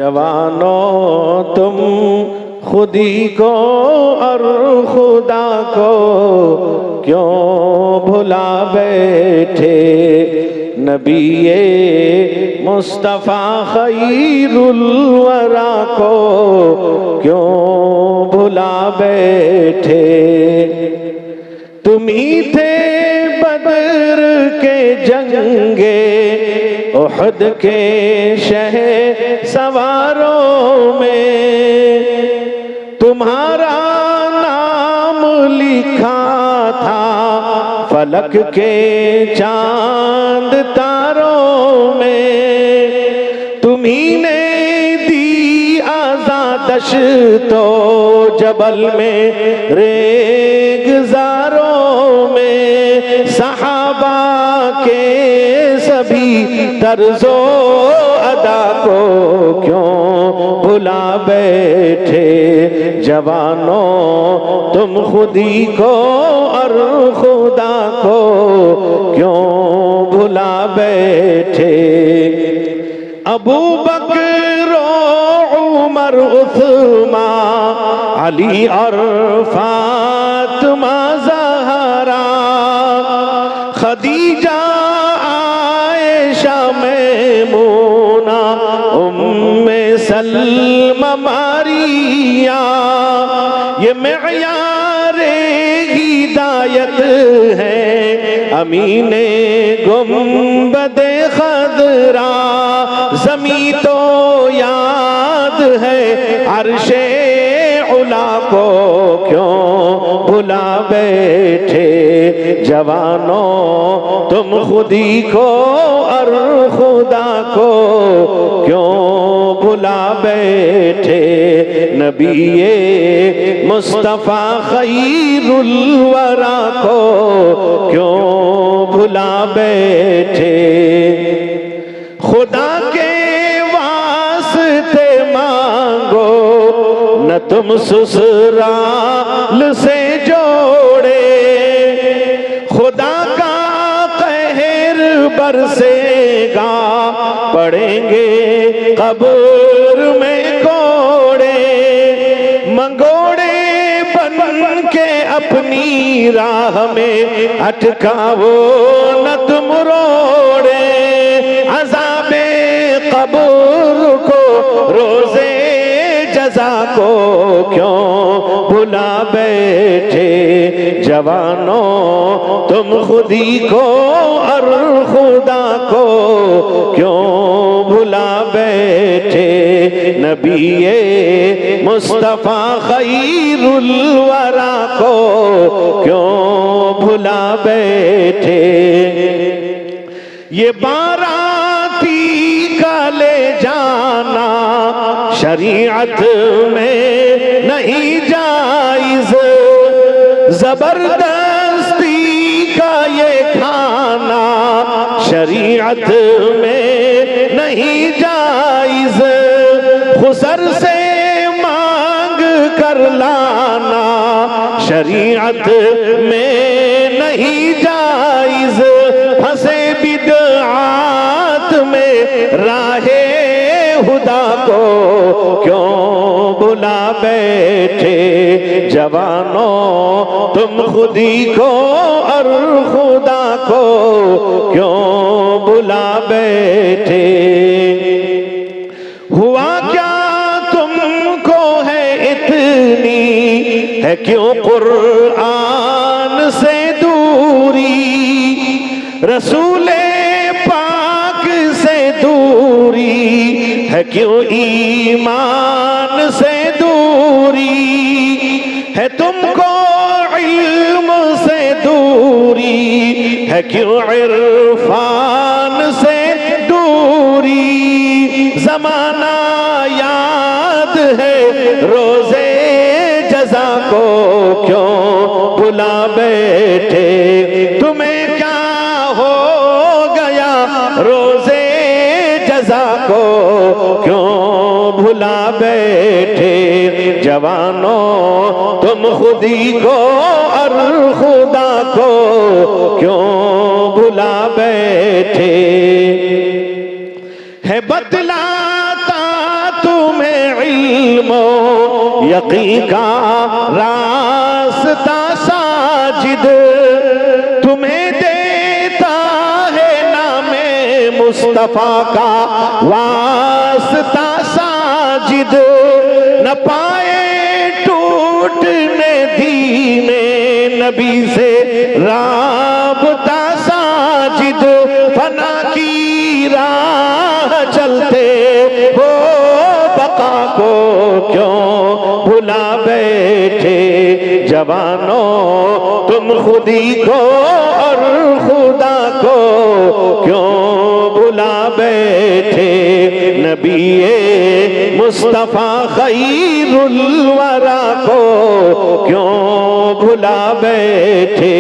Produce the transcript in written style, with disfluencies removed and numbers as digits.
जवानों तुम खुदी को और खुदा को क्यों भुला बैठे। नबीए मुस्तफ़ा खैरुल वरा को क्यों भुला बैठे। तुम ही थे बदर के जंगे उहद के शहर सवारों में, तुम्हारा नाम लिखा था फलक के चांद तारों में। तुम्ही ने दी आज़ादश तो जबल में रेगज़ारों में, सहाबा के सभी तर्जो अदा को क्यों भुला बैठे। जवानों तुम खुदी को और खुदा को क्यों भुला बैठे। अबू बकर उमर उस्मान अली और फातिमा ज़हरा, खदीजा आयशा मैमूना उम्मे सलमा मारिया, ये मेयारे हिदायत है अमीने गुंबदे खदरा। ज़मीं तो याद है अर्शे उला को क्यों भुला बैठे। जवानों तुम खुदी को और खुदा को क्यों भुला बैठे। नबीए मुस्तफ़ा खैरुल वरा को क्यों भुला बैठे। खुदा के वास्ते मांगो न तुम ससुराल से जोड़े, खुदा का कहर बरसेगा पड़ेंगे कब्र में कोड़े। मंगोड़े बन के अपनी राह में अटकावो न तुम रोड़े। अज़ाबे कब्र को रोज़े जज़ा को क्यों भुला बैठे। जवानों तुम खुदी को और खुदा को क्यों भुला बैठे। नबीए मुस्तफ़ा खैरुल वरा को क्यों भुला बैठे। ये बाराती का ले जाना शरीयत में नहीं जायज़, जबरदस्ती का ये खाना शरीयत में नहीं जायज़। खुसर से मांग कर लाना शरीयत में नहीं जायज़। फंसे बिदआत में राहे खुदा को क्यों भुला बैठे। जवानों तुम खुदी को और खुदा को क्यों भुला बैठे। हुआ क्या तुमको है इतनी है क्यों कुरान से दूरी। रसूले पाक से दूरी है क्यों ईमान से दूरी। है तुमको इल्म से दूरी है क्यों इरफान से दूरी। ज़माना याद है रोज़े जज़ा को क्यों भुला बैठे। तुम्हें क्या हो गया रोज़े जज़ा को क्यों भुला बैठे। जवानों तुम खुदी को और खुदा को क्यों भुला बैठे। है बतलाता तू इल्मो यकीन का रास्ता साजिद तुम्हें देता है नामे मुस्तफा का वास्ता साजिद न पाए टूटने दीने नबी से राबता साजिद फना की राह चलते हो बका को क्यों भुला बैठे जवानों तुम खुदी को और खुदा को क्यों भुला बैठे नबीए मुस्तफा खैरुल वरा को क्यों भुला बैठे।